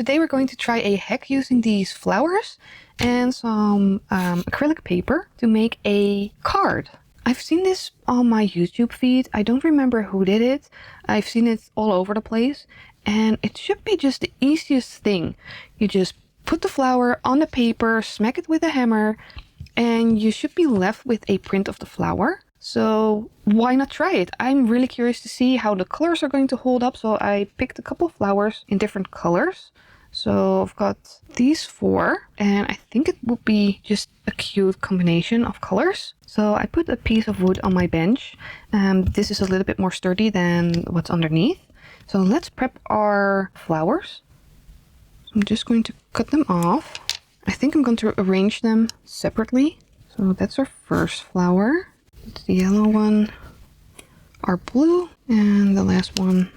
today we're going to try a hack using these flowers and some acrylic paper to make a card. I've seen this on my YouTube feed. I don't remember who did it. I've seen it all over the place, and it should be just the easiest thing. You just put the flower on the paper, smack it with a hammer, and you should be left with a print of the flower. So why not try it? I'm really curious to see how the colors are going to hold up. So I picked a couple of flowers in different colors. So I've got these 4, and I think it would be just a cute combination of colors. So I put a piece of wood on my bench. This is a little bit more sturdy than what's underneath. So let's prep our flowers. I'm just going to cut them off. I think I'm going to arrange them separately. So that's our first flower. It's the yellow one, our blue, and the last one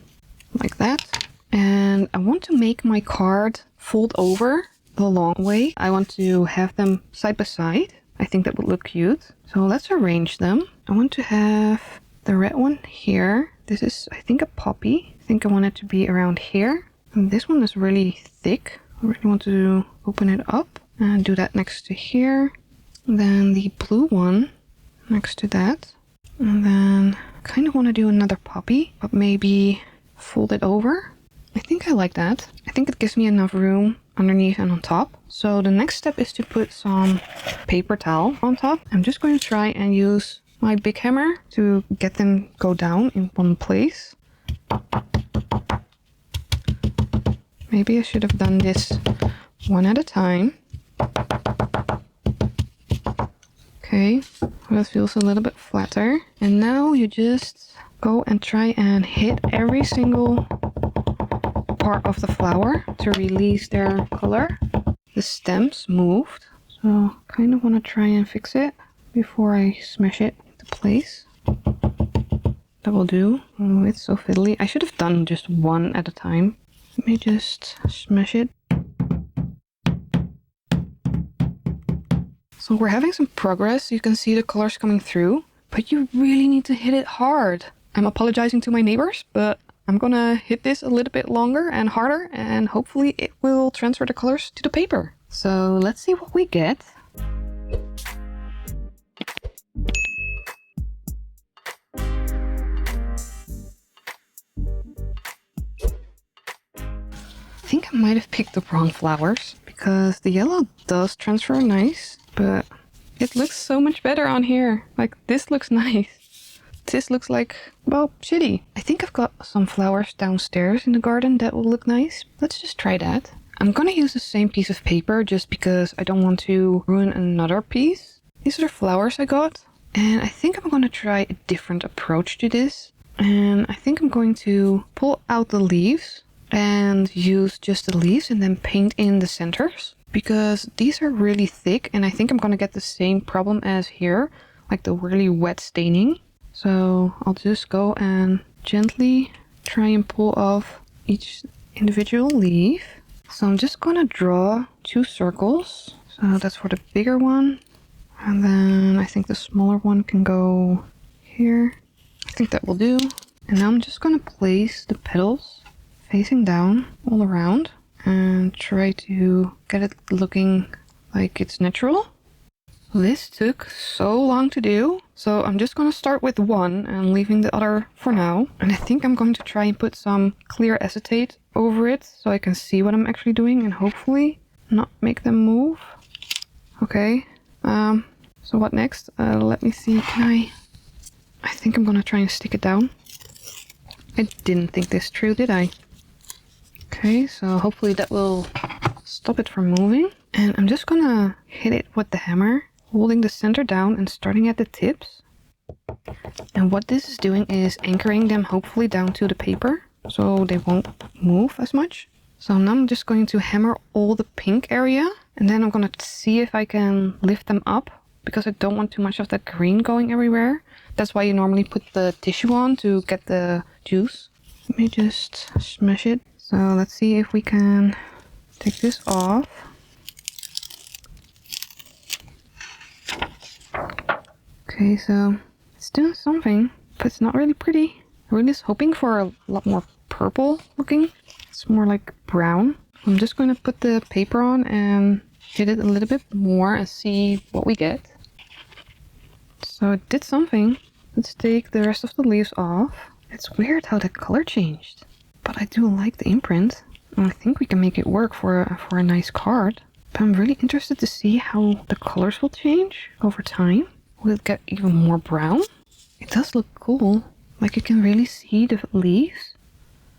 like that. And I want to make my card fold over the long way. I want to have them side by side. I think that would look cute. So let's arrange them. I want to have the red one here. This is, I think, a poppy. I think I want it to be around here. And this one is really thick. I really want to open it up and do that next to here. And then the blue one next to that, and then kind of want to do another poppy, but maybe fold it over. I think I like that. I think it gives me enough room underneath and on top. So the next step is to put some paper towel on top. I'm just going to try and use my big hammer to get them go down in one place. Maybe I should have done this one at a time. Okay, that feels a little bit flatter. And now you just go and try and hit every single part of the flower to release their color. The stems moved, so kind of want to try and fix it before I smash it into place. That will do. Oh, it's so fiddly. I should have done just one at a time. Let me just smash it. So we're having some progress. You can see the colors coming through, but you really need to hit it hard. I'm apologizing to my neighbors, but I'm gonna hit this a little bit longer and harder, and hopefully it will transfer the colors to the paper. So let's see what we get. I think I might have picked the wrong flowers because the yellow does transfer nice. But it looks so much better on here. Like, this looks nice. This looks like, well, shitty. I think I've got some flowers downstairs in the garden that will look nice. Let's just try that. I'm gonna use the same piece of paper just because I don't want to ruin another piece. These are the flowers I got. And I think I'm gonna try a different approach to this. And I think I'm going to pull out the leaves and use just the leaves and then paint in the centers. Because these are really thick, and I think I'm gonna get the same problem as here, like the really wet staining. So I'll just go and gently try and pull off each individual leaf. So I'm just gonna draw 2 circles. So that's for the bigger one. And then I think the smaller one can go here. I think that will do. And now I'm just gonna place the petals facing down all around and try to get it looking like it's natural. This took so long to do, so I'm just gonna start with one and leaving the other for now. And I think I'm going to try and put some clear acetate over it so I can see what I'm actually doing and hopefully not make them move. Okay, so what next? Let me see, I think I'm gonna try and stick it down. I didn't think this through, did I? Okay, so hopefully that will stop it from moving. And I'm just gonna hit it with the hammer, holding the center down and starting at the tips. And what this is doing is anchoring them hopefully down to the paper so they won't move as much. So now I'm just going to hammer all the pink area, and then I'm gonna see if I can lift them up because I don't want too much of that green going everywhere. That's why you normally put the tissue on to get the juice. Let me just smash it. So let's see if we can take this off. Okay, so it's doing something, but it's not really pretty. I really was hoping for a lot more purple looking. It's more like brown. I'm just going to put the paper on and hit it a little bit more and see what we get. So it did something. Let's take the rest of the leaves off. It's weird how the color changed, but I do like the imprint. And I think we can make it work for a nice card. But I'm really interested to see how the colors will change over time. Will it get even more brown? It does look cool. Like you can really see the leaves.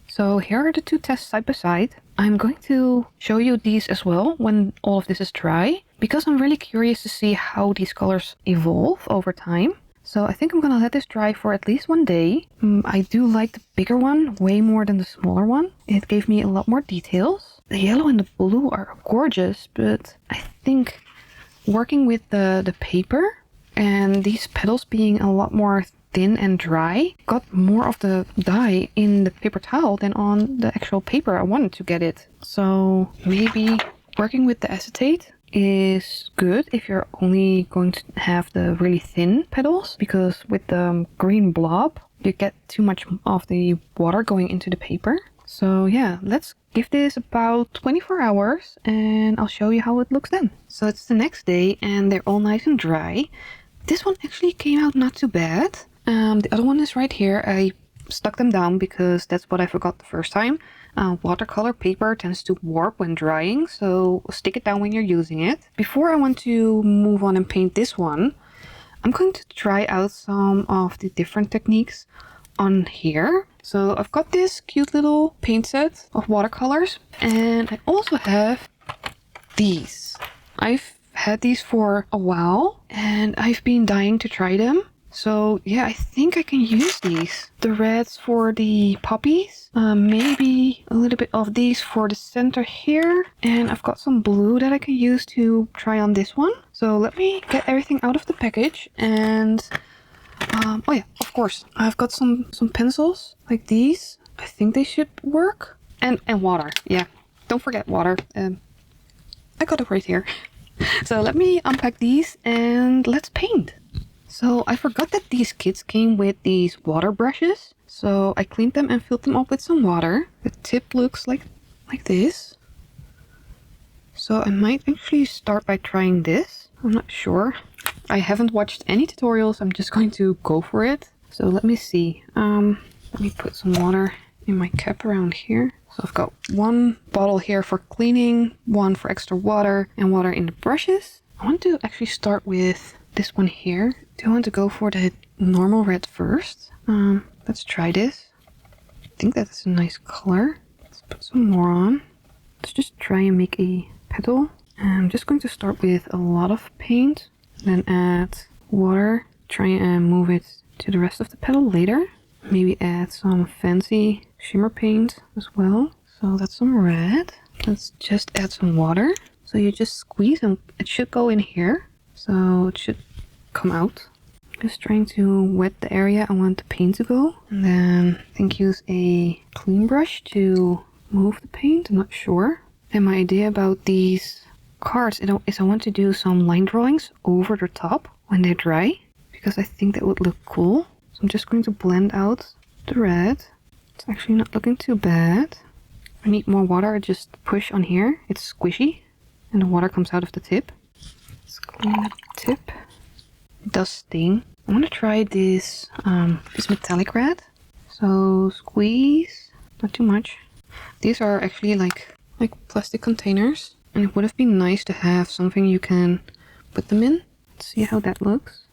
So here are the two tests side by side. I'm going to show you these as well when all of this is dry, because I'm really curious to see how these colors evolve over time. So I think I'm gonna let this dry for at least 1 day. I do like the bigger one way more than the smaller one. It gave me a lot more details. The yellow and the blue are gorgeous, but I think working with the paper and these petals being a lot more thin and dry got more of the dye in the paper towel than on the actual paper I wanted to get it. So maybe working with the acetate is good if you're only going to have the really thin petals, because with the green blob you get too much of the water going into the paper. So yeah, let's give this about 24 hours and I'll show you how it looks then. So it's the next day and they're all nice and dry. This one actually came out not too bad. The other one is right here. I stuck them down because that's what I forgot the first time. Watercolor paper tends to warp when drying, so stick it down when you're using it. Before I want to move on and paint this one, I'm going to try out some of the different techniques on here. So I've got this cute little paint set of watercolors, and I also have these. I've had these for a while and I've been dying to try them. So yeah, I think I can use these. The reds for the poppies, maybe a little bit of these for the center here. And I've got some blue that I can use to try on this one. So let me get everything out of the package and, oh yeah, of course, I've got some pencils like these. I think they should work. And water, yeah, don't forget water. I got it right here. So let me unpack these and let's paint. So I forgot that these kits came with these water brushes. So I cleaned them and filled them up with some water. The tip looks like this. So I might actually start by trying this. I'm not sure. I haven't watched any tutorials. I'm just going to go for it. So let me see. Let me put some water in my cap around here. So I've got one bottle here for cleaning, one for extra water, and water in the brushes. I want to actually start with this one here. Do I want to go for the normal red first? Let's try this. I think that's a nice color. Let's put some more on. Let's just try and make a petal. I'm just going to start with a lot of paint, then add water, try and move it to the rest of the petal later. Maybe add some fancy shimmer paint as well. So that's some red. Let's just add some water. So you just squeeze and it should go in here. So it should come out. Just trying to wet the area I want the paint to go. And then I think use a clean brush to move the paint. I'm not sure. And my idea about these cards is I want to do some line drawings over the top when they're dry, because I think that would look cool. So I'm just going to blend out the red. It's actually not looking too bad. If I need more water, I just push on here. It's squishy and the water comes out of the tip. Let's clean the tip. It does sting. I want to try this metallic red. So squeeze, not too much. These are actually like plastic containers, and it would have been nice to have something you can put them in. Let's see how that looks.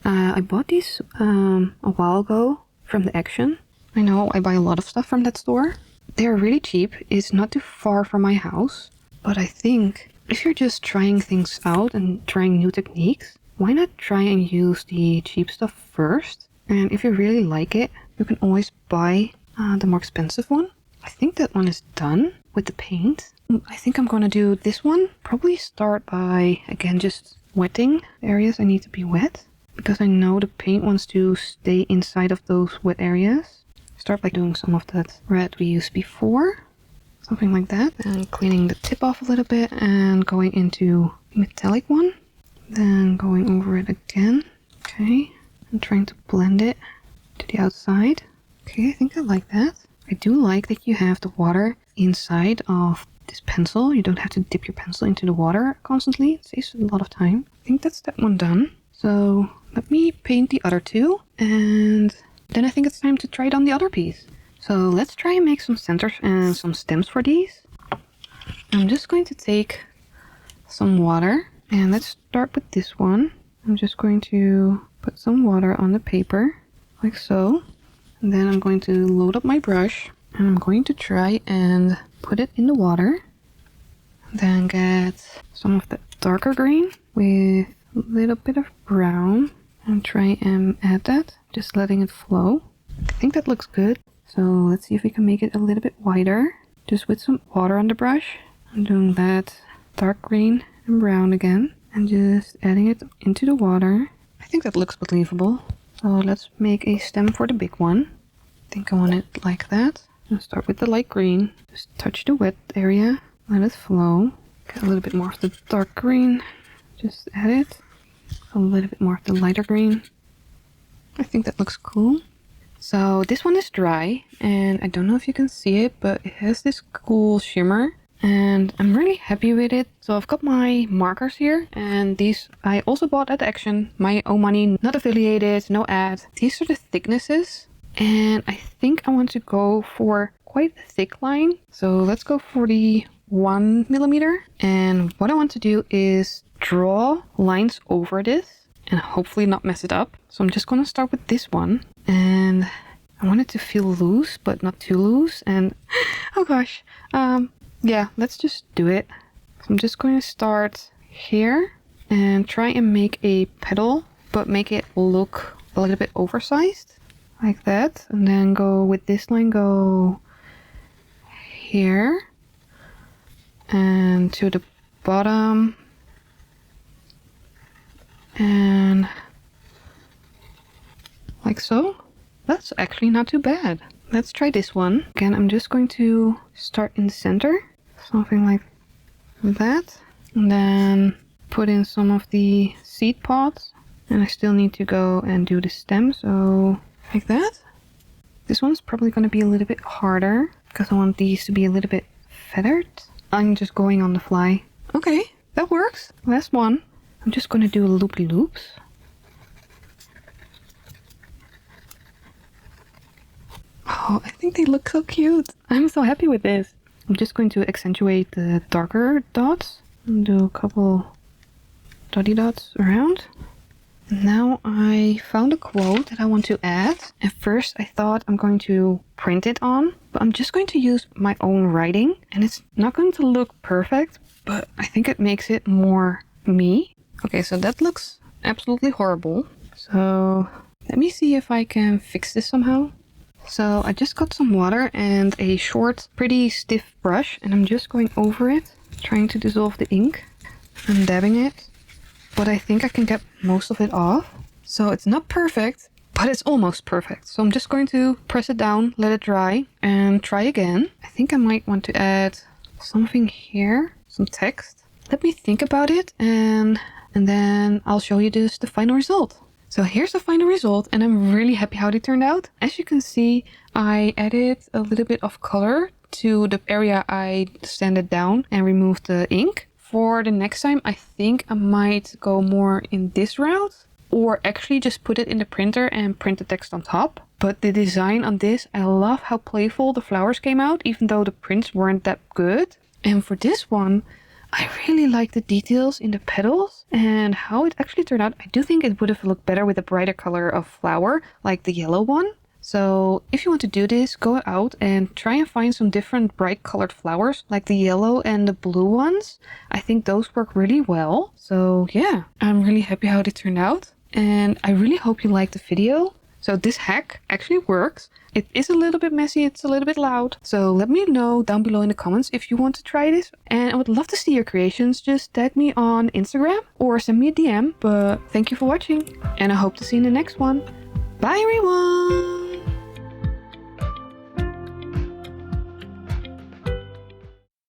I bought these a while ago from the Action. I know I buy a lot of stuff from that store. They're really cheap. It's not too far from my house. But I think if you're just trying things out and trying new techniques, why not try and use the cheap stuff first? And if you really like it, you can always buy the more expensive one. I think that one is done with the paint. I think I'm going to do this one. Probably start by, again, just wetting the areas I need to be wet, because I know the paint wants to stay inside of those wet areas. Start by doing some of that red we used before. Something like that. And cleaning the tip off a little bit and going into the metallic one. Then going over it again. Okay. And trying to blend it to the outside. Okay, I think I like that. I do like that you have the water inside of this pencil. You don't have to dip your pencil into the water constantly. It saves a lot of time. I think that's that one done. So let me paint the other two, and then I think it's time to try it on the other piece. So let's try and make some centers and some stems for these. I'm just going to take some water, and let's start with this one. I'm just going to put some water on the paper, like so. And then I'm going to load up my brush, and I'm going to try and put it in the water. Then get some of the darker green with a little bit of brown and try and add that, just letting it flow. I think that looks good. So let's see if we can make it a little bit wider, just with some water on the brush. I'm doing that dark green and brown again and just adding it into the water. I think that looks believable. So let's make a stem for the big one. I think I want it like that. I'll start with the light green. Just touch the wet area, let it flow. Get a little bit more of the dark green. Just add it. A little bit more of the lighter green. I think that looks cool. So this one is dry, and I don't know if you can see it, but it has this cool shimmer, and I'm really happy with it. So I've got my markers here, and these I also bought at Action. My own money, not affiliated, no ad. These are the thicknesses, and I think I want to go for quite a thick line. So let's go for the 1 millimeter. And what I want to do is draw lines over this and hopefully not mess it up. So I'm just going to start with this one, and I want it to feel loose but not too loose. And oh gosh, yeah, let's just do it. So I'm just going to start here and try and make a petal, but make it look a little bit oversized like that, and then go with this line, go here and to the bottom, and like so. That's actually not too bad. Let's try this one. Again, I'm just going to start in the center, something like that, and then put in some of the seed pods, and I still need to go and do the stem, so like that. This one's probably going to be a little bit harder because I want these to be a little bit feathered. I'm just going on the fly. Okay, that works. Last one. I'm just going to do loopy-loops. Oh, I think they look so cute. I'm so happy with this. I'm just going to accentuate the darker dots and do a couple dotty dots around. And now I found a quote that I want to add. At first I thought I'm going to print it on, but I'm just going to use my own writing, and it's not going to look perfect, but I think it makes it more me. Okay, so that looks absolutely horrible. So let me see if I can fix this somehow. So I just got some water and a short, pretty stiff brush, and I'm just going over it, trying to dissolve the ink and dabbing it. But I think I can get most of it off. So it's not perfect, but it's almost perfect. So I'm just going to press it down, let it dry, and try again. I think I might want to add something here, some text. Let me think about it, and then I'll show you the final result. So here's the final result, and I'm really happy how they turned out. As you can see, I added a little bit of color to the area I sanded down and removed the ink. For the next time, I think I might go more in this route, or actually just put it in the printer and print the text on top. But the design on this, I love how playful the flowers came out, even though the prints weren't that good. And for this one, I really like the details in the petals and how it actually turned out. I do think it would have looked better with a brighter color of flower, like the yellow one. So if you want to do this, go out and try and find some different bright colored flowers, like the yellow and the blue ones. I think those work really well. So yeah, I'm really happy how they turned out, and I really hope you liked the video. So this hack actually works. It is a little bit messy, it's a little bit loud. So let me know down below in the comments if you want to try this. And I would love to see your creations. Just tag me on Instagram or send me a DM. But thank you for watching, and I hope to see you in the next one. Bye everyone!